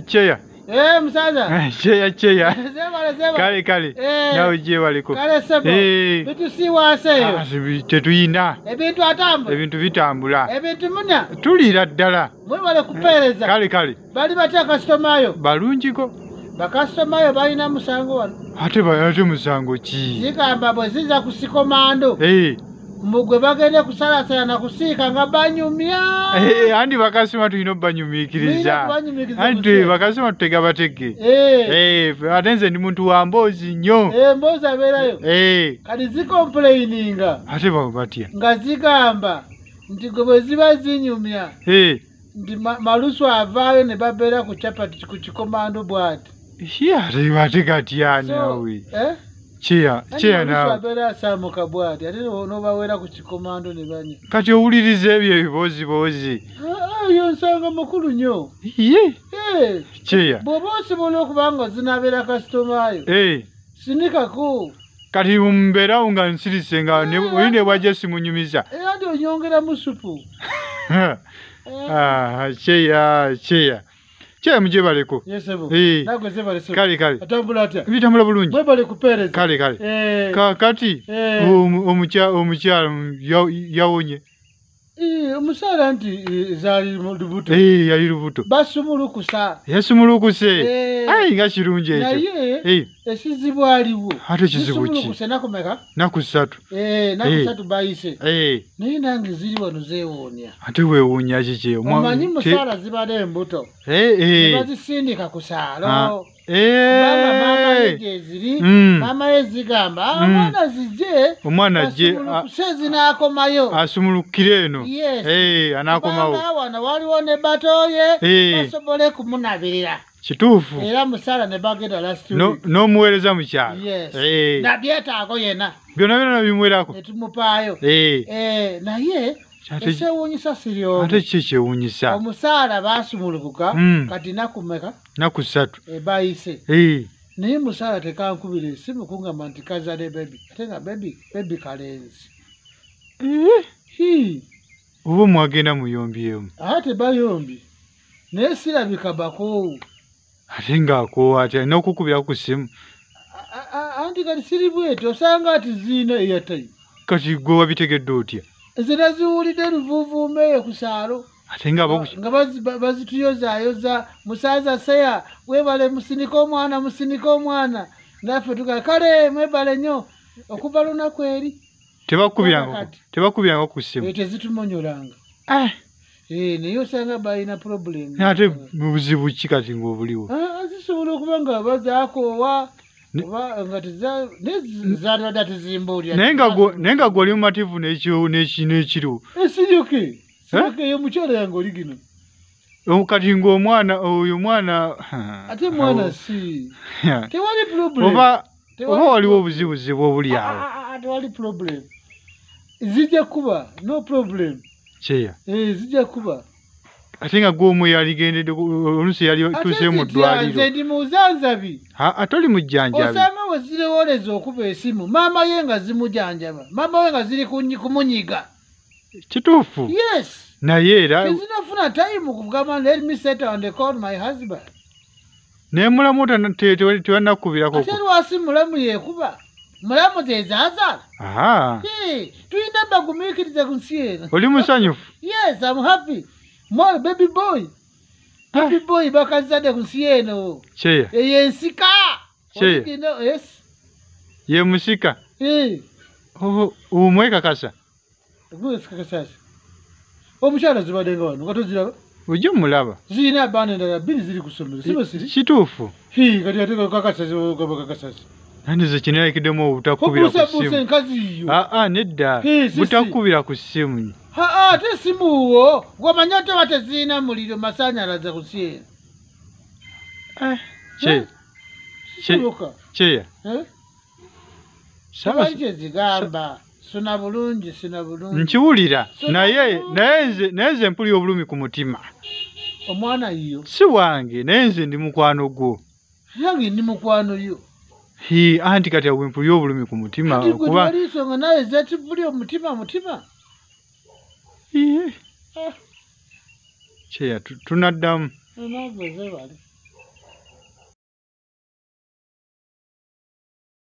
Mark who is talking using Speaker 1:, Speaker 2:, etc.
Speaker 1: Cheya.
Speaker 2: Musaza.
Speaker 1: Cheya.
Speaker 2: Kale.
Speaker 1: Kale. Nawe je waliko.
Speaker 2: Kale sebo. Bitu si waseyo.
Speaker 1: Tetuyina.
Speaker 2: Ebintu atambula.
Speaker 1: Ebintu bitambula.
Speaker 2: Ebintu munya.
Speaker 1: Tulira ddala.
Speaker 2: Mwe bale kupereza.
Speaker 1: Kale.
Speaker 2: Bali batya customer yo.
Speaker 1: Balunjiko.
Speaker 2: Bakasitoma yo balina musango wano.
Speaker 1: Ate musango ki?
Speaker 2: Zigamba bwe ziza ku sikomando. Mugwe bagende kusalasala na kusiika nga banyumya.
Speaker 1: Andi bakasima tulina obbanyumiikiriza. Andi bakasima tutega batege. Ate nze ndi muntu wa mboozi nnyo.
Speaker 2: Mboozi abeerayo. Kati zikomplaininga.
Speaker 1: Ate batya?
Speaker 2: Nga zigamba nti gwe bwe ziba zinyumya. Nti malusu avaayo ne babeera ku chapati ku kikomando bw'ati.
Speaker 1: Ate katya naawe? Cheya naawe.
Speaker 2: Abeera asaamuka bw'ati ate n'obawera ku kikomando ne banya.
Speaker 1: Kati owuliriza ebyo ebiboozi.
Speaker 2: Yo nsanga mukulu nnyo.
Speaker 1: Cheya.
Speaker 2: Bw'oba osobola okuba nga zinabeera kasitoma yo. Sinikako.
Speaker 1: Kati mumbeerawo nga nsirise nga oyine bwajja simunyumiza.
Speaker 2: Andi onyongera mu supu.
Speaker 1: Cheya muje baleko.
Speaker 2: Yesebo. Nagwe zebale so.
Speaker 1: Kale.
Speaker 2: Atambula atya.
Speaker 1: Bitambula bulungi.
Speaker 2: Mwe bale kupereza.
Speaker 1: Kale. Kati omukyalo yawonye.
Speaker 2: Omusaala nti zaali lubuto.
Speaker 1: Yali lubuto.
Speaker 2: Basumulukusa.
Speaker 1: Yasumulukuse. Nga kirungi ekyo.
Speaker 2: Naye ekizibu aliwo.
Speaker 1: Ate kizibu ki?
Speaker 2: Basumulukuse nakumeka?
Speaker 1: Naku 3.
Speaker 2: Naku 3 bayise. Naye nange ziri wano zeewoonya.
Speaker 1: Ate weewoonya kiki?
Speaker 2: Omanyi musaala zibadde embuto. Bazisindika ku saalo. Kubanga maama ye gyeziri. Maama ye zigamba omwana zijje.
Speaker 1: Omwana ajje.
Speaker 2: Basumulukuse zinaakomayo.
Speaker 1: Asumulukire eno. Anaakomawo.
Speaker 2: Kubanga wano waliwo ne bato ye. Basobole kumunabirira.
Speaker 1: Kituufu.
Speaker 2: Era musaala ne bagenda last week.
Speaker 1: N'omuweereza mu kyalo.
Speaker 2: Na byetaago yenna.
Speaker 1: Byonna bimuwerako.
Speaker 2: Ne tumupaayo. Naye ekyewuunyisa siryomu.
Speaker 1: Ate ki ekyewuunyisa?
Speaker 2: Omusaala baasumulukuka kati nakumeka?
Speaker 1: Naku 3.
Speaker 2: Bayise. Naye musaala tekankubira esimu kungamba nti kazadde bebi. Ate nga bebi kalenzi.
Speaker 1: Oba mwagenda muyombyemu.
Speaker 2: Ate bayombi. Naye sirabika bakoowu.
Speaker 1: Ate ng'akoowa atya n'okukubira ku ssimu.
Speaker 2: Anti kati siri bwetyo osanga ati ziina eyatayi.
Speaker 1: Kati gwe wabitegedde otya?
Speaker 2: Zina ziwulidde luvuuvuumeeyo ku saalo.
Speaker 1: Ate nga
Speaker 2: bazituyozaayoza musaaza seya webale musinika omwana naffe tugaa kale mwebale nnyo okuva lunaku eri.
Speaker 1: Tebakubiranga ku ssimu.
Speaker 2: Tezitumonyolanga. Naye osanga balina problem.
Speaker 1: Ate buzibu ki kati ng'obuliwo?
Speaker 2: Zisobola okuba nga bazaakoowa oba nga zaadde tezimbuulira. Naye
Speaker 1: nga gw'oli mumativu n'ekiriwo.
Speaker 2: Siryoke eyo mukyala yange oli gino.
Speaker 1: Kati ng'omwana oyo mwana.
Speaker 2: Ate mwana si. Tewali problem.
Speaker 1: Oba waliwo obuzibuzibu obuli awo.
Speaker 2: Tewali problem. Zijja kuba no problem.
Speaker 1: Cheya.
Speaker 2: Zijja kuba.
Speaker 1: Ate nga gw'omwe yaligendedde oluusi yali tuuse mu ddwaliro.
Speaker 2: Ate ndi muzanzabi.
Speaker 1: Atoli mujjanjabi.
Speaker 2: Osanga we zirewooleza okuba esimu maama ye nga zimujanjaba. Maama we nga ziri kumunyiga.
Speaker 1: Kituufu.
Speaker 2: Yes.
Speaker 1: Naye era.
Speaker 2: Tezinafuna time kugamba let me set and call my husband.
Speaker 1: Naye mulamu tewannakubirako.
Speaker 2: Ate lwasi mulamu yeekuba. Mulamu zezaazaala. Tulina bagumiikiriza ku nsi eno.
Speaker 1: Oli musanyufu?
Speaker 2: Yes, I'm happy. Mwana baby boy. Baby boy bakazadde ku nsi eno.
Speaker 1: Cheya.
Speaker 2: Ensika.
Speaker 1: Cheya.
Speaker 2: Yes.
Speaker 1: Ye musika. Omwekakasa.
Speaker 2: Gwekakasa. Omukyala zibadde nga wano katoziraba.
Speaker 1: Ojja mulaba.
Speaker 2: Zirina abaana endala bbiri ziri ku ssomero. Siba siri.
Speaker 1: Kituufu.
Speaker 2: Kati ate kakasasi.
Speaker 1: Nandi ze kinalakiddemu obutakubira ku ssimu. Nedda. Butakubira ku ssimu.
Speaker 2: Ate simu wo gw'omanyi ate bateziina muliro masannyalaze ku nsi eno. Cheya. Sabayi kyezigamba. Sina bulungi.
Speaker 1: Nkiwulira. Naye nze mpulira obulumi ku mutima.
Speaker 2: Omwana yiyo.
Speaker 1: Si wange naye nze ndi mukwano gwo.
Speaker 2: Yange ndi mukwano yo.
Speaker 1: Anti kati awe mpulira obulumi ku mutima.
Speaker 2: Kuba nsonga naye zekivulira omutima.
Speaker 1: Cheya tunaddamu.
Speaker 2: Nagwe zebale.